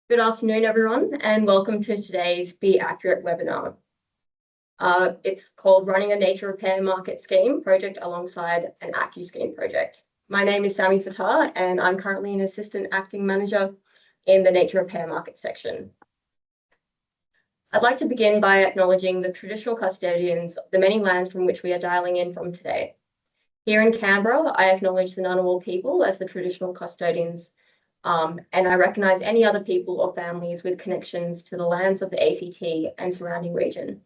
Good afternoon, everyone, and welcome to today's Be Accurate webinar. It's called Running a Nature Repair Market Scheme project alongside an ACCU Scheme project. My name is Sami Fattar, and I'm currently an Assistant Acting Manager in the Nature Repair Market section. I'd like to begin by acknowledging the traditional custodians of the many lands from which we are dialing in from today. Here in Canberra, I acknowledge the Ngunnawal people as the traditional custodians, and I recognise any other people or families with connections to the lands of the ACT and surrounding region.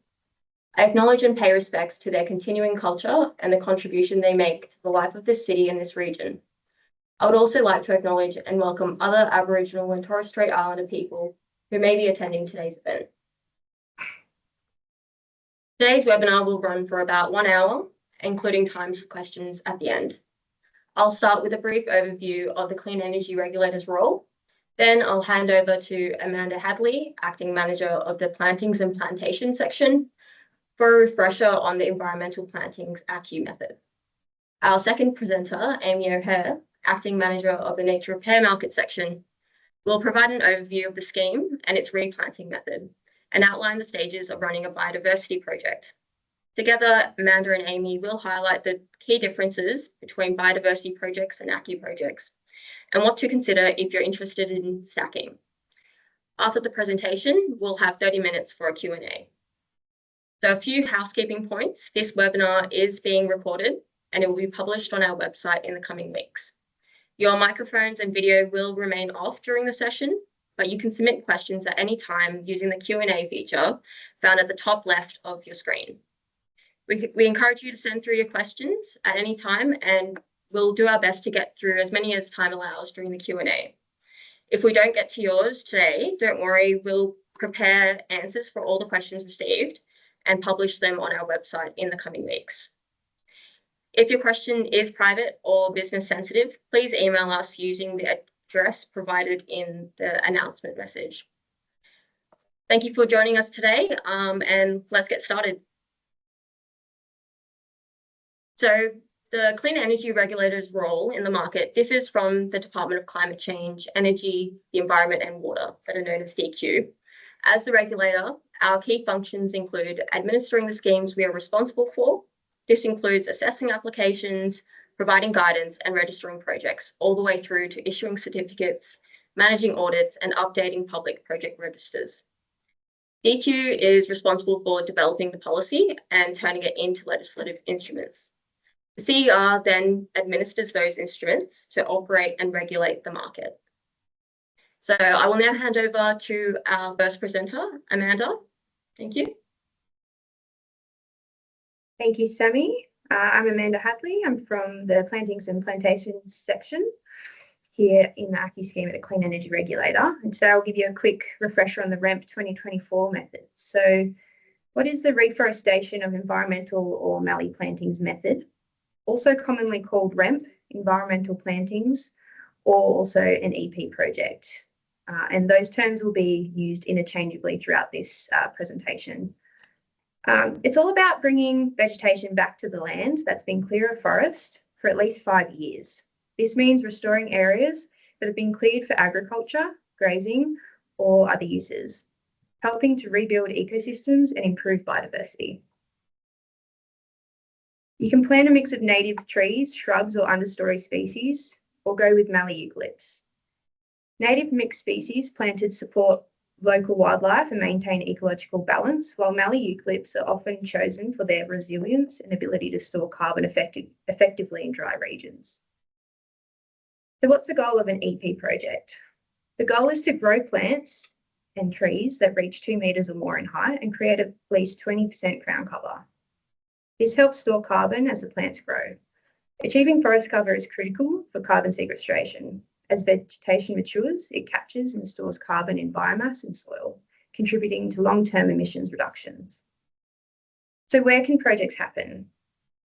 I acknowledge and pay respects to their continuing culture and the contribution they make to the life of this city and this region. I would also like to acknowledge and welcome other Aboriginal and Torres Strait Islander people who may be attending today's event. Today's webinar will run for about 1 hour, including time for questions at the end. I'll start with a brief overview of the Clean Energy Regulator's role. Then I'll hand over to Amanda Hadley, Acting Manager of the Plantings and Plantation section, for a refresher on the Environmental Plantings ACCU method. Our second presenter, Amy O'Hare, Acting Manager of the Nature Repair Market section, will provide an overview of the scheme and its replanting method and outline the stages of running a biodiversity project. Together, Amanda and Amy will highlight the key differences between biodiversity projects and ACCU projects and what to consider if you're interested in stacking. After the presentation, we'll have 30 minutes for a Q&A. So a few housekeeping points. This webinar is being recorded and it will be published on our website in the coming weeks. Your microphones and video will remain off during the session, but you can submit questions at any time using the Q&A feature found at the top left of your screen. We encourage you to send through your questions at any time, and we'll do our best to get through as many as time allows during the Q&A. If we don't get to yours today, don't worry, we'll prepare answers for all the questions received and publish them on our website in the coming weeks. If your question is private or business sensitive, please email us using the address provided in the announcement message. Thank you for joining us today, and let's get started. So the Clean Energy Regulator's role in the market differs from the Department of Climate Change, Energy, the Environment and Water, that are known as DECCU. As the regulator, our key functions include administering the schemes we are responsible for. This includes assessing applications, providing guidance and registering projects, all the way through to issuing certificates, managing audits and updating public project registers. DECCU is responsible for developing the policy and turning it into legislative instruments. The CER then administers those instruments to operate and regulate the market. So I will now hand over to our first presenter, Amanda. Thank you. Thank you, Sami. I'm Amanda Hadley. I'm from the Plantings and Plantations section here in the ACCU Scheme at the Clean Energy Regulator. And so I'll give you a quick refresher on the REMP 2024 methods. So what is the reforestation of environmental or mallee plantings method? Also commonly called REMP, environmental plantings, or also an EP project. And those terms will be used interchangeably throughout this presentation. It's all about bringing vegetation back to the land that's been clear of forest for at least 5 years. This means restoring areas that have been cleared for agriculture, grazing, or other uses, helping to rebuild ecosystems and improve biodiversity. You can plant a mix of native trees, shrubs, or understory species, or go with mallee eucalypts. Native mixed species planted support local wildlife and maintain ecological balance, while mallee eucalypts are often chosen for their resilience and ability to store carbon effectively in dry regions. So what's the goal of an EP project? The goal is to grow plants and trees that reach 2 metres or more in height and create at least 20% crown cover. This helps store carbon as the plants grow. Achieving forest cover is critical for carbon sequestration. As vegetation matures, it captures and stores carbon in biomass and soil, contributing to long-term emissions reductions. So where can projects happen?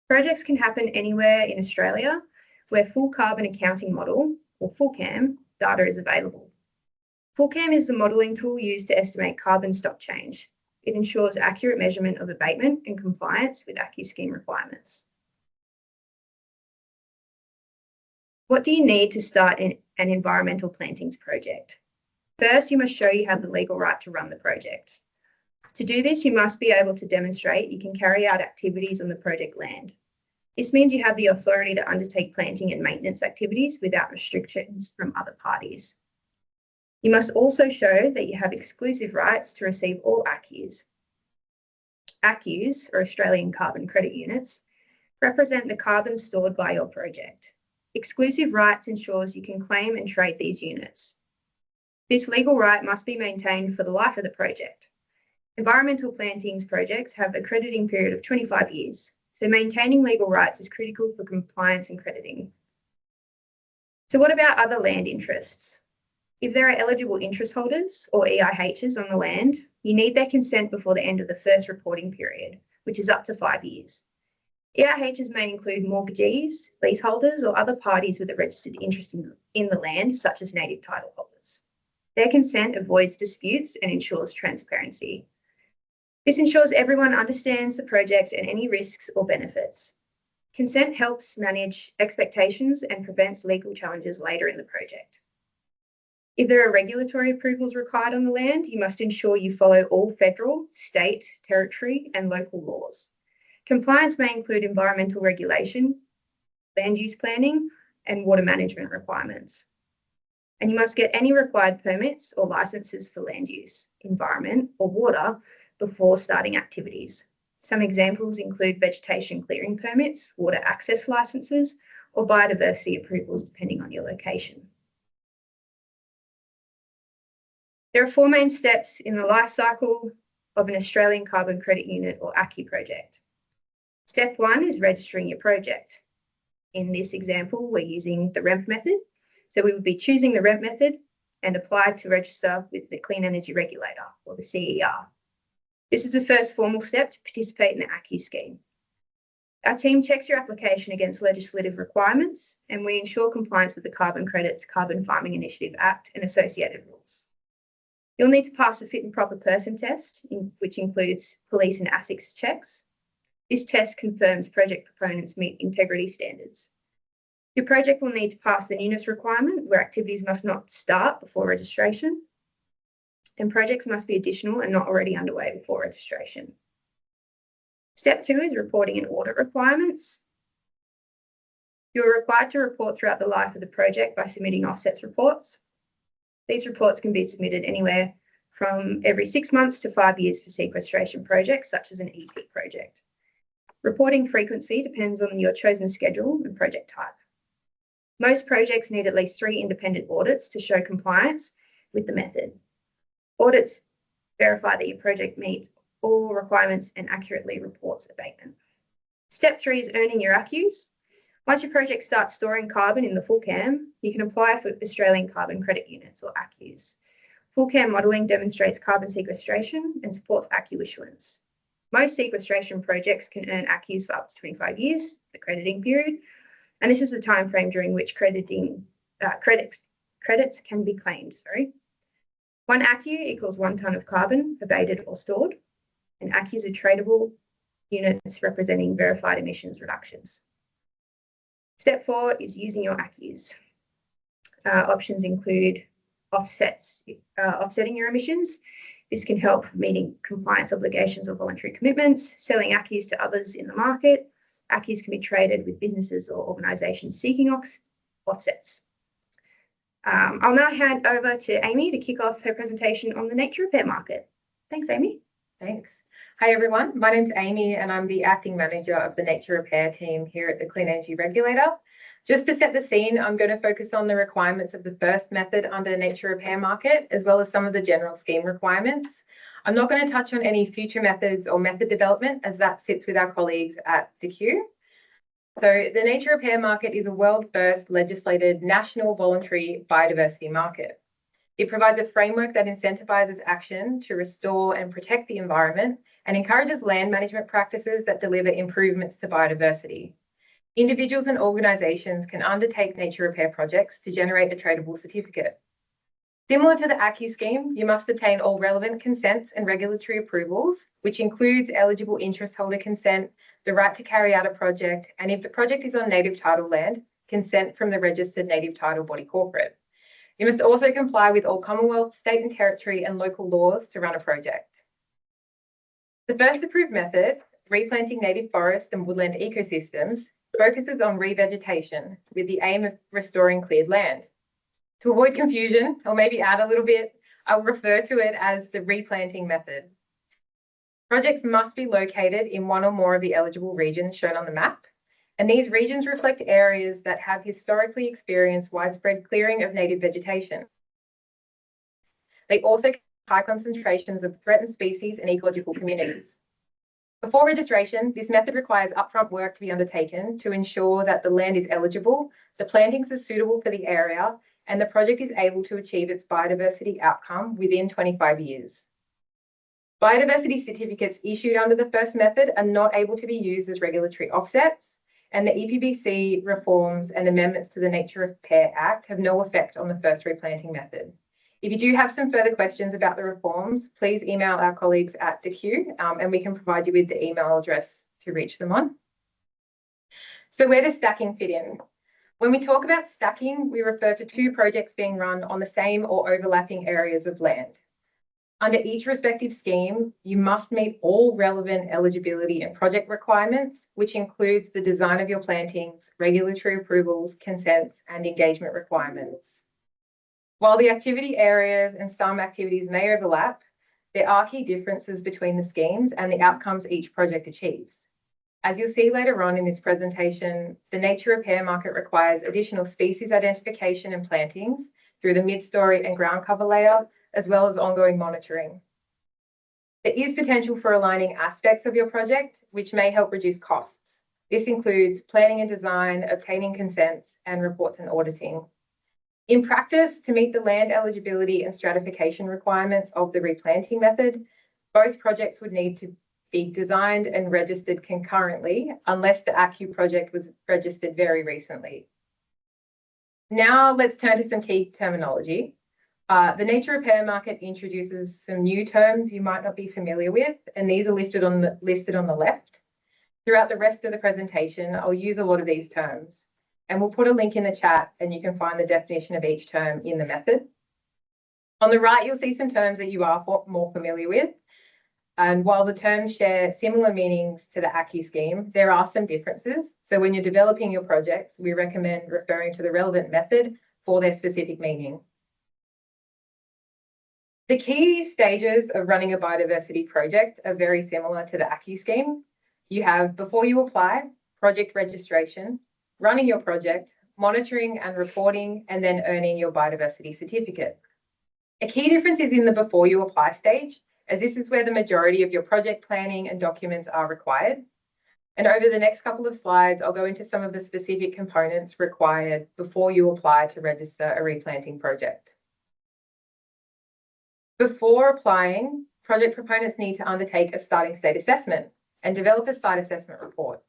Projects can happen anywhere in Australia where full carbon accounting model, or FullCAM, data is available. FullCAM is the modelling tool used to estimate carbon stock change. It ensures accurate measurement of abatement and compliance with ACCU Scheme requirements. What do you need to start an environmental plantings project? First, you must show you have the legal right to run the project. To do this, you must be able to demonstrate you can carry out activities on the project land. This means you have the authority to undertake planting and maintenance activities without restrictions from other parties. You must also show that you have exclusive rights to receive all ACCUs. ACCUs, or Australian Carbon Credit Units, represent the carbon stored by your project. Exclusive rights ensures you can claim and trade these units. This legal right must be maintained for the life of the project. Environmental plantings projects have a crediting period of 25 years, so maintaining legal rights is critical for compliance and crediting. So what about other land interests? If there are eligible interest holders or EIHs on the land, you need their consent before the end of the first reporting period, which is up to 5 years. EIHs may include mortgagees, leaseholders, or other parties with a registered interest in the land, such as native title holders. Their consent avoids disputes and ensures transparency. This ensures everyone understands the project and any risks or benefits. Consent helps manage expectations and prevents legal challenges later in the project. If there are regulatory approvals required on the land, you must ensure you follow all federal, state, territory, and local laws. Compliance may include environmental regulation, land use planning, and water management requirements. And you must get any required permits or licenses for land use, environment, or water before starting activities. Some examples include vegetation clearing permits, water access licenses, or biodiversity approvals depending on your location. There are 4 main steps in the life cycle of an Australian Carbon Credit Unit or ACCU project. Step 1 is registering your project. In this example, we're using the REMP method. So we would be choosing the REMP method and apply to register with the Clean Energy Regulator, or the CER. This is the first formal step to participate in the ACCU scheme. Our team checks your application against legislative requirements, and we ensure compliance with the Carbon Credits Carbon Farming Initiative Act and associated rules. You'll need to pass a fit and proper person test, which includes police and ASIC checks. This test confirms project proponents meet integrity standards. Your project will need to pass the newness requirement, where activities must not start before registration, and projects must be additional and not already underway before registration. Step 2 is reporting and audit requirements. You're required to report throughout the life of the project by submitting offsets reports. These reports can be submitted anywhere from every 6 months to 5 years for sequestration projects, such as an EP project. Reporting frequency depends on your chosen schedule and project type. Most projects need at least 3 independent audits to show compliance with the method. Audits verify that your project meets all requirements and accurately reports abatement. Step 3 is earning your ACCUs. Once your project starts storing carbon in the full CAM, you can apply for Australian Carbon Credit Units, or ACCUs. Full CAM modelling demonstrates carbon sequestration and supports ACCU issuance. Most sequestration projects can earn ACCUs for up to 25 years, the crediting period, and this is the time frame during which credits can be claimed. 1 ACCU equals 1 tonne of carbon abated or stored, and ACCUs are tradable units representing verified emissions reductions. Step 4 is using your ACCUs. Options include offsetting your emissions. This can help meeting compliance obligations or voluntary commitments, selling ACCUs to others in the market. ACCUs can be traded with businesses or organisations seeking offsets. I'll now hand over to Amy to kick off her presentation on the nature repair market. Thanks, Amy. Thanks. Hi, everyone. My name's Amy, and I'm the Acting Manager of the Nature Repair team here at the Clean Energy Regulator. Just to set the scene, I'm going to focus on the requirements of the first method under the nature repair market, as well as some of the general scheme requirements. I'm not going to touch on any future methods or method development, as that sits with our colleagues at ACCU. So the nature repair market is a world-first legislated national voluntary biodiversity market. It provides a framework that incentivizes action to restore and protect the environment and encourages land management practices that deliver improvements to biodiversity. Individuals and organisations can undertake nature repair projects to generate a tradable certificate. Similar to the ACCU scheme, you must obtain all relevant consents and regulatory approvals, which includes eligible interest holder consent, the right to carry out a project, and if the project is on native title land, consent from the registered native title body corporate. You must also comply with all Commonwealth, state and territory and local laws to run a project. The first approved method, replanting native forest and woodland ecosystems, focuses on revegetation with the aim of restoring cleared land. To avoid confusion, or maybe add a little bit, I will refer to it as the replanting method. Projects must be located in one or more of the eligible regions shown on the map, and these regions reflect areas that have historically experienced widespread clearing of native vegetation. They also have high concentrations of threatened species and ecological communities. Before registration, this method requires upfront work to be undertaken to ensure that the land is eligible, the plantings are suitable for the area, and the project is able to achieve its biodiversity outcome within 25 years. Biodiversity certificates issued under the first method are not able to be used as regulatory offsets, and the EPBC reforms and amendments to the Nature Repair Act have no effect on the first replanting method. If you do have some further questions about the reforms, please email our colleagues at ACCU and we can provide you with the email address to reach them on. So where does stacking fit in? When we talk about stacking, we refer to two projects being run on the same or overlapping areas of land. Under each respective scheme, you must meet all relevant eligibility and project requirements, which includes the design of your plantings, regulatory approvals, consents, and engagement requirements. While the activity areas and some activities may overlap, there are key differences between the schemes and the outcomes each project achieves. As you'll see later on in this presentation, the nature repair market requires additional species identification and plantings through the mid-story and ground cover layer, as well as ongoing monitoring. There is potential for aligning aspects of your project, which may help reduce costs. This includes planning and design, obtaining consents, and reports and auditing. In practice, to meet the land eligibility and stratification requirements of the replanting method, both projects would need to be designed and registered concurrently, unless the ACCU project was registered very recently. Now let's turn to some key terminology. The nature repair market introduces some new terms you might not be familiar with, and these are listed on the left. Throughout the rest of the presentation, I'll use a lot of these terms, and we'll put a link in the chat and you can find the definition of each term in the method. On the right, you'll see some terms that you are more familiar with. And while the terms share similar meanings to the ACCU scheme, there are some differences. So when you're developing your projects, we recommend referring to the relevant method for their specific meaning. The key stages of running a biodiversity project are very similar to the ACCU scheme. You have before you apply, project registration, running your project, monitoring and reporting, and then earning your biodiversity certificate. A key difference is in the before you apply stage, as this is where the majority of your project planning and documents are required. And over the next couple of slides, I'll go into some of the specific components required before you apply to register a replanting project. Before applying, project proponents need to undertake a starting state assessment and develop a site assessment report.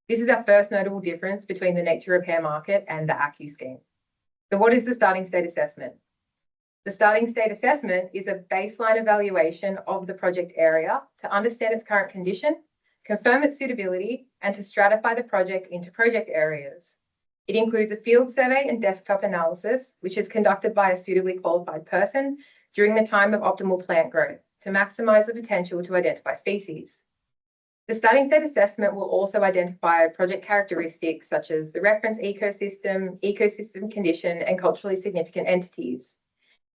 This is our first notable difference between the nature repair market and the ACCU scheme. So what is the starting state assessment? The starting state assessment is a baseline evaluation of the project area to understand its current condition, confirm its suitability, and to stratify the project into project areas. It includes a field survey and desktop analysis, which is conducted by a suitably qualified person during the time of optimal plant growth to maximize the potential to identify species. The starting state assessment will also identify project characteristics such as the reference ecosystem, ecosystem condition, and culturally significant entities.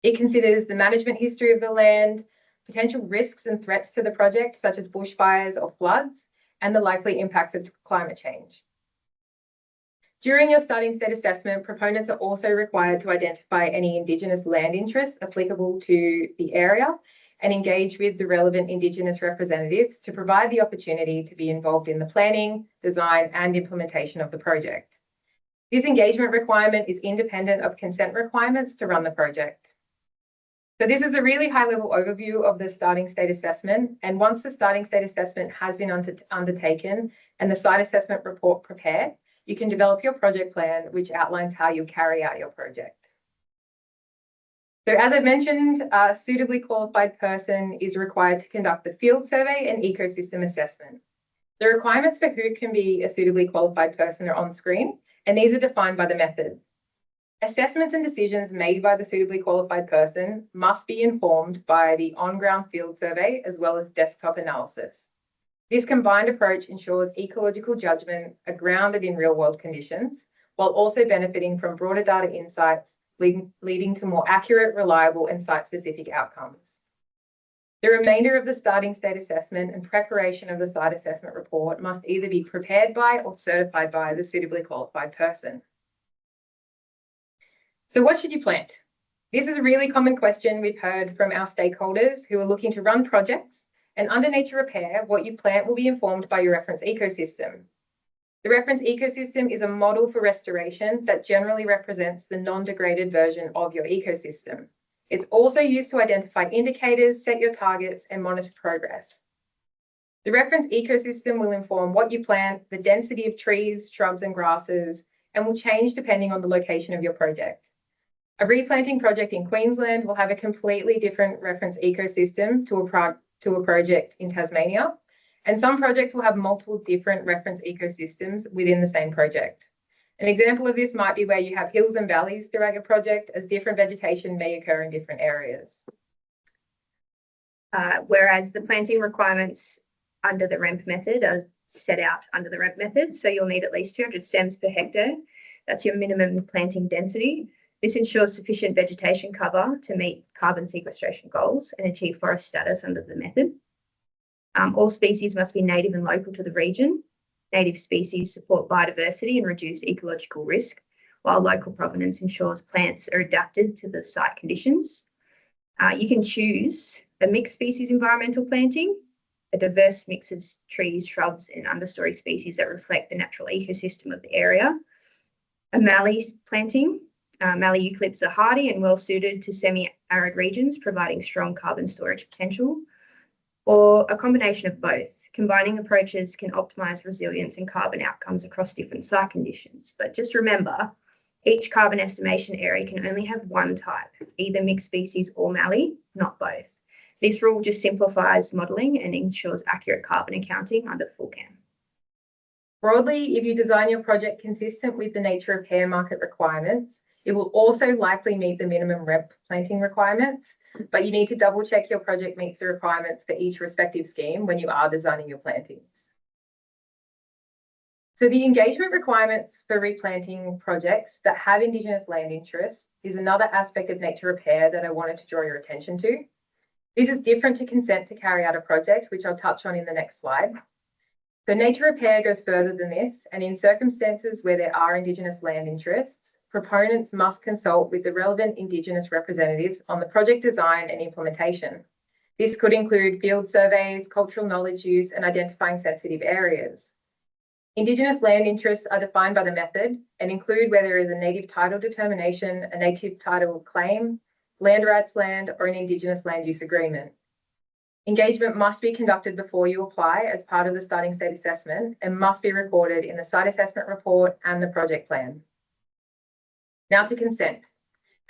It considers the management history of the land, potential risks and threats to the project, such as bushfires or floods, and the likely impacts of climate change. During your starting state assessment, proponents are also required to identify any Indigenous land interests applicable to the area and engage with the relevant Indigenous representatives to provide the opportunity to be involved in the planning, design, and implementation of the project. This engagement requirement is independent of consent requirements to run the project. So this is a really high-level overview of the starting state assessment. And once the starting state assessment has been undertaken and the site assessment report prepared, you can develop your project plan, which outlines how you'll carry out your project. So as I mentioned, a suitably qualified person is required to conduct the field survey and ecosystem assessment. The requirements for who can be a suitably qualified person are on screen, and these are defined by the method. Assessments and decisions made by the suitably qualified person must be informed by the on-ground field survey as well as desktop analysis. This combined approach ensures ecological judgments are grounded in real-world conditions, while also benefiting from broader data insights, leading to more accurate, reliable, and site-specific outcomes. The remainder of the starting state assessment and preparation of the site assessment report must either be prepared by or certified by the suitably qualified person. So what should you plant? This is a really common question we've heard from our stakeholders who are looking to run projects, and under nature repair, what you plant will be informed by your reference ecosystem. The reference ecosystem is a model for restoration that generally represents the non-degraded version of your ecosystem. It's also used to identify indicators, set your targets, and monitor progress. The reference ecosystem will inform what you plant, the density of trees, shrubs, and grasses, and will change depending on the location of your project. A replanting project in Queensland will have a completely different reference ecosystem to a project in Tasmania, and some projects will have multiple different reference ecosystems within the same project. An example of this might be where you have hills and valleys throughout your project, as different vegetation may occur in different areas. Whereas the planting requirements under the REMP method are set out under the REMP method, so you'll need at least 200 stems per hectare. That's your minimum planting density. This ensures sufficient vegetation cover to meet carbon sequestration goals and achieve forest status under the method. All species must be native and local to the region. Native species support biodiversity and reduce ecological risk, while local provenance ensures plants are adapted to the site conditions. You can choose a mixed species environmental planting, a diverse mix of trees, shrubs, and understory species that reflect the natural ecosystem of the area. A mallee planting. Mallee eucalypts are hardy and well suited to semi-arid regions, providing strong carbon storage potential, or a combination of both. Combining approaches can optimize resilience and carbon outcomes across different site conditions. But just remember, each carbon estimation area can only have one type, either mixed species or mallee, not both. This rule just simplifies modelling and ensures accurate carbon accounting under FullCAM. Broadly, if you design your project consistent with the nature repair market requirements, it will also likely meet the minimum REMP planting requirements, but you need to double check your project meets the requirements for each respective scheme when you are designing your plantings. So the engagement requirements for replanting projects that have Indigenous land interests is another aspect of nature repair that I wanted to draw your attention to. This is different to consent to carry out a project, which I'll touch on in the next slide. So nature repair goes further than this, and in circumstances where there are Indigenous land interests, proponents must consult with the relevant Indigenous representatives on the project design and implementation. This could include field surveys, cultural knowledge use, and identifying sensitive areas. Indigenous land interests are defined by the method and include where there is a native title determination, a native title claim, land rights land, or an Indigenous land use agreement. Engagement must be conducted before you apply as part of the starting state assessment and must be recorded in the site assessment report and the project plan. Now to consent.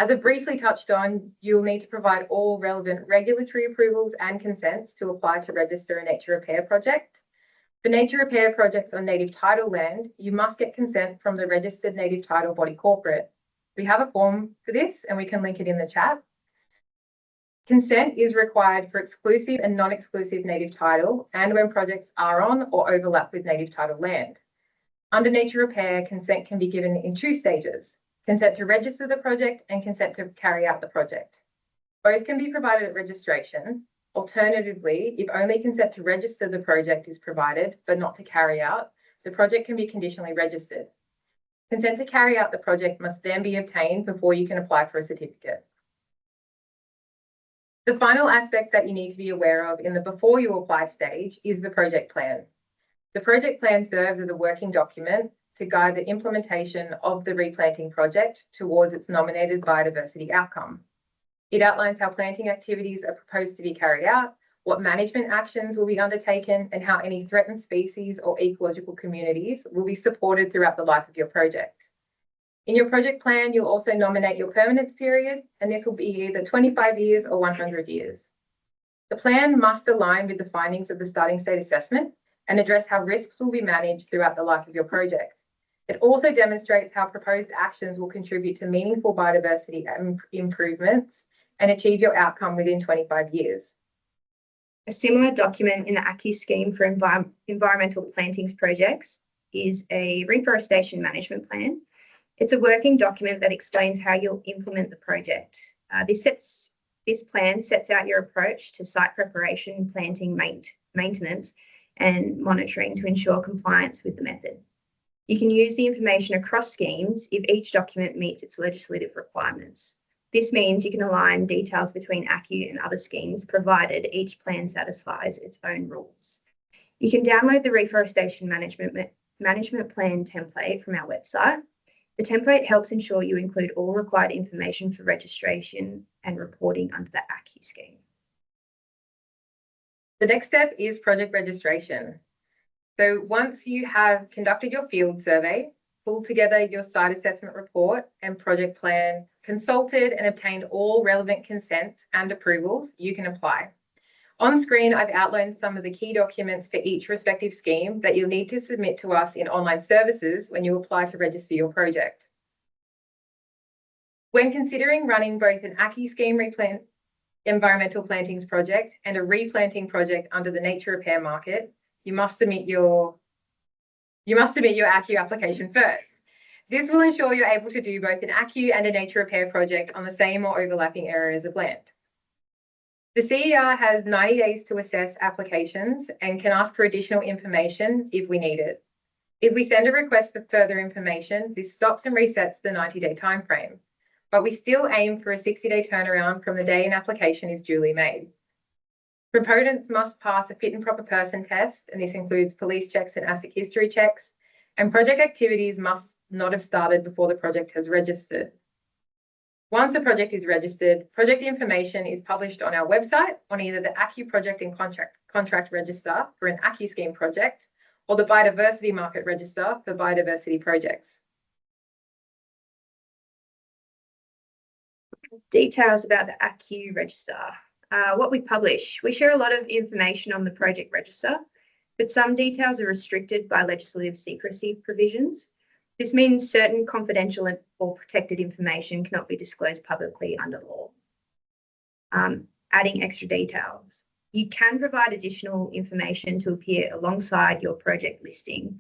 As I briefly touched on, you'll need to provide all relevant regulatory approvals and consents to apply to register a nature repair project. For nature repair projects on native title land, you must get consent from the registered native title body corporate. We have a form for this and we can link it in the chat. Consent is required for exclusive and non-exclusive native title and when projects are on or overlap with native title land. Under nature repair, consent can be given in 2 stages. Consent to register the project and consent to carry out the project. Both can be provided at registration. Alternatively, if only consent to register the project is provided, but not to carry out, the project can be conditionally registered. Consent to carry out the project must then be obtained before you can apply for a certificate. The final aspect that you need to be aware of in the before you apply stage is the project plan. The project plan serves as a working document to guide the implementation of the replanting project towards its nominated biodiversity outcome. It outlines how planting activities are proposed to be carried out, what management actions will be undertaken, and how any threatened species or ecological communities will be supported throughout the life of your project. In your project plan, you'll also nominate your permanence period, and this will be either 25 years or 100 years. The plan must align with the findings of the starting state assessment and address how risks will be managed throughout the life of your project. It also demonstrates how proposed actions will contribute to meaningful biodiversity improvements and achieve your outcome within 25 years. A similar document in the ACCU scheme for environmental plantings projects is a reforestation management plan. It's a working document that explains how you'll implement the project. This plan sets out your approach to site preparation, planting, maintenance, and monitoring to ensure compliance with the method. You can use the information across schemes if each document meets its legislative requirements. This means you can align details between ACCU and other schemes, provided each plan satisfies its own rules. You can download the reforestation management plan template from our website. The template helps ensure you include all required information for registration and reporting under the ACCU scheme. The next step is project registration. So once you have conducted your field survey, pulled together your site assessment report and project plan, consulted and obtained all relevant consents and approvals, you can apply. On screen, I've outlined some of the key documents for each respective scheme that you'll need to submit to us in online services when you apply to register your project. When considering running both an ACCU scheme environmental plantings project and a replanting project under the nature repair market, you must submit your ACCU application first. This will ensure you're able to do both an ACCU and a nature repair project on the same or overlapping areas of land. The CER has 90 days to assess applications and can ask for additional information if we need it. If we send a request for further information, this stops and resets the 90-day timeframe, but we still aim for a 60-day turnaround from the day an application is duly made. Proponents must pass a fit and proper person test, and this includes police checks and asset history checks, and project activities must not have started before the project has registered. Once a project is registered, project information is published on our website on either the ACCU project and contract register for an ACCU scheme project or the biodiversity market register for biodiversity projects. Details about the ACCU register. What we publish. We share a lot of information on the project register, but some details are restricted by legislative secrecy provisions. This means certain confidential or protected information cannot be disclosed publicly under law. Adding extra details. You can provide additional information to appear alongside your project listing.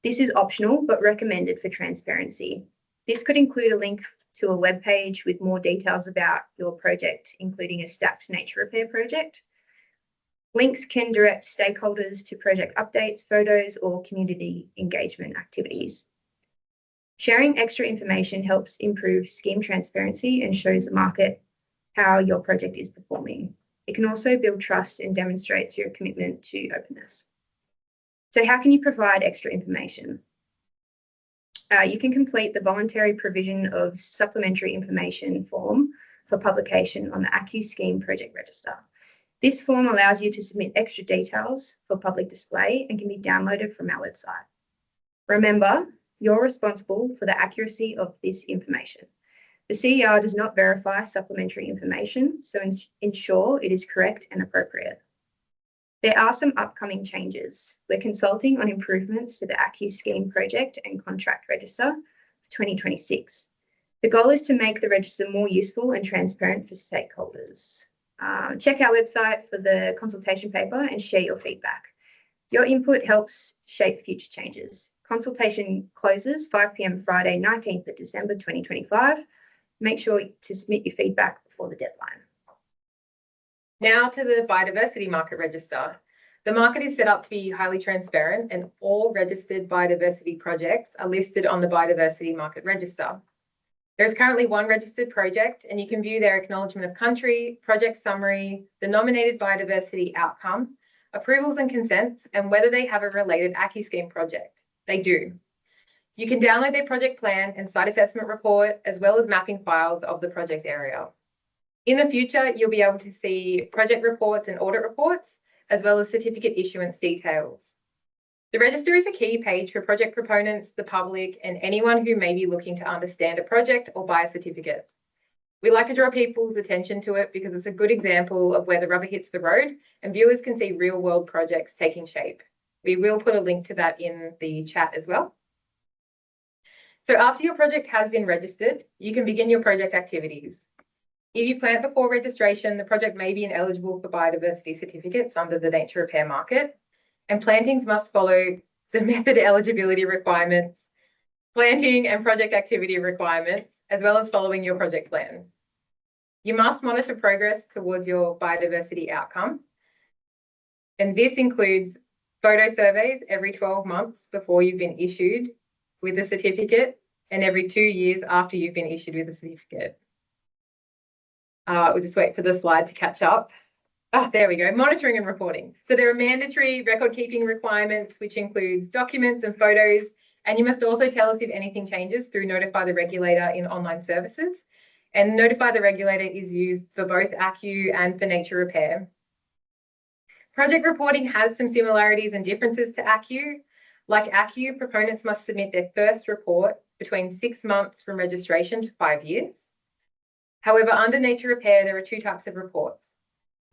This is optional but recommended for transparency. This could include a link to a web page with more details about your project, including a stacked nature repair project. Links can direct stakeholders to project updates, photos, or community engagement activities. Sharing extra information helps improve scheme transparency and shows the market how your project is performing. It can also build trust and demonstrates your commitment to openness. So how can you provide extra information? You can complete the voluntary provision of supplementary information form for publication on the ACCU scheme project register. This form allows you to submit extra details for public display and can be downloaded from our website. Remember, you're responsible for the accuracy of this information. The CER does not verify supplementary information, so ensure it is correct and appropriate. There are some upcoming changes. We're consulting on improvements to the ACCU scheme project and contract register for 2026. The goal is to make the register more useful and transparent for stakeholders. Check our website for the consultation paper and share your feedback. Your input helps shape future changes. Consultation closes 5 p.m. Friday, 19th of December 2025. Make sure to submit your feedback before the deadline. Now to the biodiversity market register. The market is set up to be highly transparent and all registered biodiversity projects are listed on the biodiversity market register. There is currently one registered project and you can view their acknowledgement of country, project summary, the nominated biodiversity outcome, approvals and consents, and whether they have a related ACCU scheme project. They do. You can download their project plan and site assessment report, as well as mapping files of the project area. In the future, you'll be able to see project reports and audit reports, as well as certificate issuance details. The register is a key page for project proponents, the public, and anyone who may be looking to understand a project or buy a certificate. We like to draw people's attention to it because it's a good example of where the rubber hits the road and viewers can see real-world projects taking shape. We will put a link to that in the chat as well. So after your project has been registered, you can begin your project activities. If you plant before registration, the project may be ineligible for biodiversity certificates under the nature repair market, and plantings must follow the method eligibility requirements, planting and project activity requirements, as well as following your project plan. You must monitor progress towards your biodiversity outcome. And this includes photo surveys every 12 months before you've been issued with a certificate and every 2 years after you've been issued with a certificate. We'll just wait for the slide to catch up. There we go, monitoring and reporting. So there are mandatory record keeping requirements, which includes documents and photos, and you must also tell us if anything changes through Notify the Regulator in online services. And Notify the Regulator is used for both ACCU and for nature repair. Project reporting has some similarities and differences to ACCU. Like ACCU, proponents must submit their first report between 6 months from registration to 5 years. However, under nature repair, there are 2 types of reports.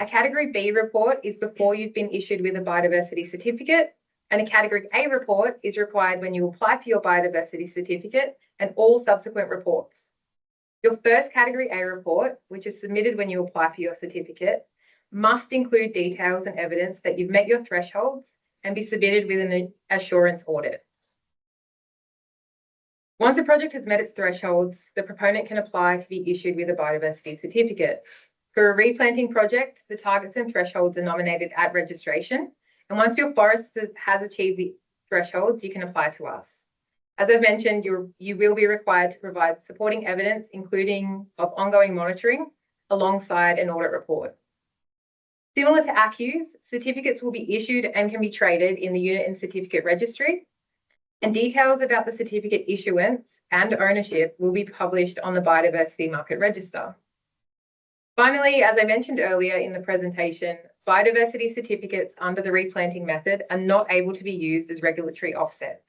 A Category B report is before you've been issued with a biodiversity certificate, and a Category A report is required when you apply for your biodiversity certificate and all subsequent reports. Your first Category A report, which is submitted when you apply for your certificate, must include details and evidence that you've met your thresholds and be submitted with an assurance audit. Once a project has met its thresholds, the proponent can apply to be issued with a biodiversity certificate. For a replanting project, the targets and thresholds are nominated at registration. And once your forest has achieved the thresholds, you can apply to us. As I've mentioned, you will be required to provide supporting evidence, including of ongoing monitoring, alongside an audit report. Similar to ACCU's, certificates will be issued and can be traded in the Unit and Certificate Registry, and details about the certificate issuance and ownership will be published on the Biodiversity Market Register. Finally, as I mentioned earlier in the presentation, biodiversity certificates under the replanting method are not able to be used as regulatory offsets.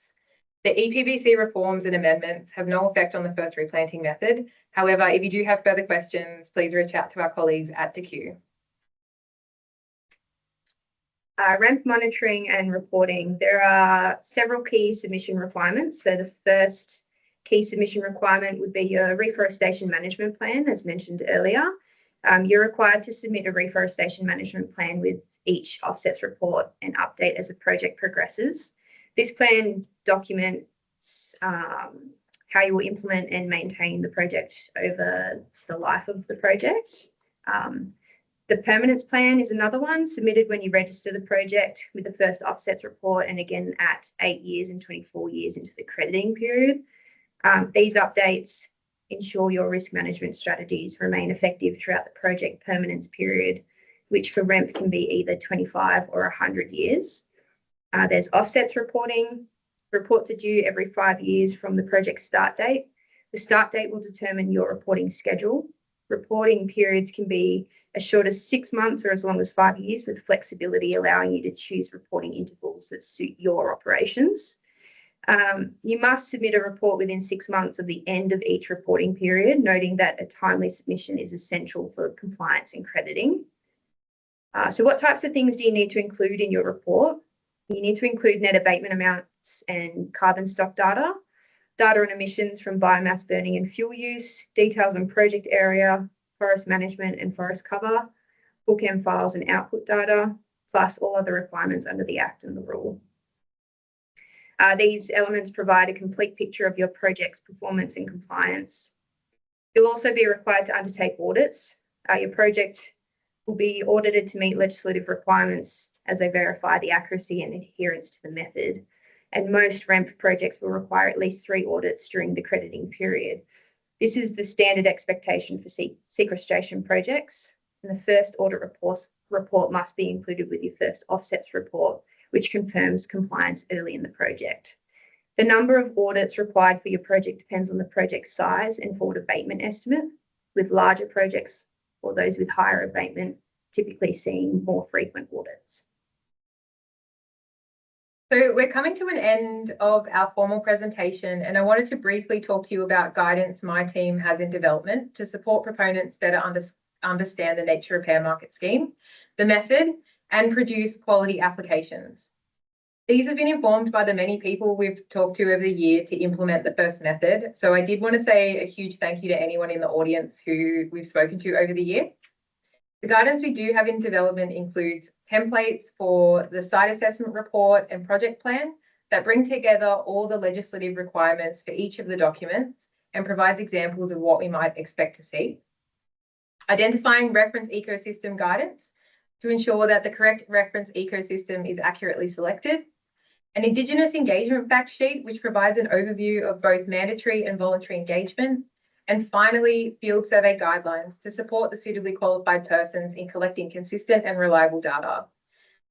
The EPBC reforms and amendments have no effect on the first replanting method. However, if you do have further questions, please reach out to our colleagues at ACCU. REMP monitoring and reporting. There are several key submission requirements. So the first key submission requirement would be your reforestation management plan, as mentioned earlier. You're required to submit a reforestation management plan with each offsets report and update as the project progresses. This plan documents how you will implement and maintain the project over the life of the project. The permanence plan is another one, submitted when you register the project with the first offsets report, and again at 8 years and 24 years into the crediting period. These updates ensure your risk management strategies remain effective throughout the project permanence period, which for REMP can be either 25 or 100 years. There's offsets reporting. Reports are due every 5 years from the project start date. The start date will determine your reporting schedule. Reporting periods can be as short as 6 months or as long as 5 years, with flexibility allowing you to choose reporting intervals that suit your operations. You must submit a report within 6 months of the end of each reporting period, noting that a timely submission is essential for compliance and crediting. So what types of things do you need to include in your report? You need to include net abatement amounts and carbon stock data, data on emissions from biomass burning and fuel use, details on project area, forest management and forest cover, bookend files and output data, plus all other requirements under the Act and the rule. These elements provide a complete picture of your project's performance and compliance. You'll also be required to undertake audits. Your project will be audited to meet legislative requirements as they verify the accuracy and adherence to the method. And most REMP projects will require at least 3 audits during the crediting period. This is the standard expectation for sequestration projects. And the first audit report must be included with your first offsets report, which confirms compliance early in the project. The number of audits required for your project depends on the project size and forward abatement estimate, with larger projects or those with higher abatement typically seeing more frequent audits. So we're coming to an end of our formal presentation, and I wanted to briefly talk to you about guidance my team has in development to support proponents better understand the nature repair market scheme, the method, and produce quality applications. These have been informed by the many people we've talked to over the year to implement the first method. So I did want to say a huge thank you to anyone in the audience who we've spoken to over the year. The guidance we do have in development includes templates for the site assessment report and project plan that bring together all the legislative requirements for each of the documents and provides examples of what we might expect to see. Identifying reference ecosystem guidance to ensure that the correct reference ecosystem is accurately selected. An Indigenous engagement fact sheet, which provides an overview of both mandatory and voluntary engagement. And finally, field survey guidelines to support the suitably qualified persons in collecting consistent and reliable data.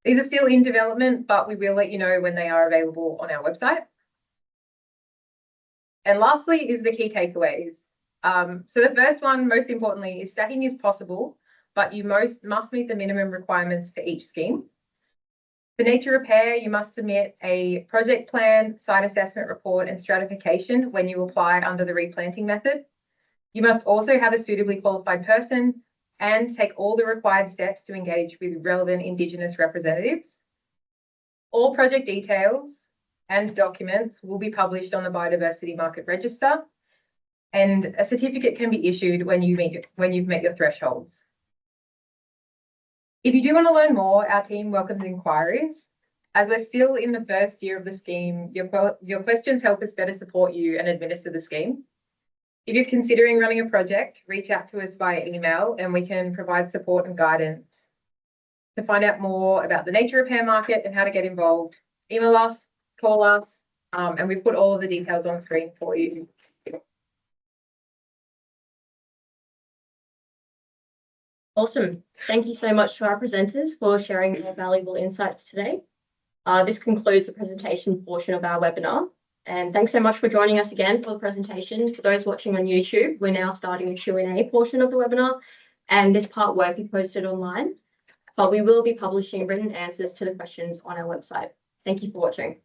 These are still in development, but we will let you know when they are available on our website. And lastly is the key takeaways. So the first one, most importantly, is stacking is possible, but you must meet the minimum requirements for each scheme. For nature repair, you must submit a project plan, site assessment report, and stratification when you apply under the replanting method. You must also have a suitably qualified person and take all the required steps to engage with relevant Indigenous representatives. All project details and documents will be published on the Biodiversity Market Register, and a certificate can be issued when you've met your thresholds. If you do want to learn more, our team welcomes inquiries. As we're still in the first year of the scheme, your questions help us better support you and administer the scheme. If you're considering running a project, reach out to us via email and we can provide support and guidance. To find out more about the nature repair market and how to get involved, email us, call us, and we've put all of the details on screen for you. Awesome. Thank you so much to our presenters for sharing their valuable insights today. This concludes the presentation portion of our webinar. And thanks so much for joining us again for the presentation. For those watching on YouTube, we're now starting the Q&A portion of the webinar, and this part won't be posted online, but we will be publishing written answers to the questions on our website. Thank you for watching.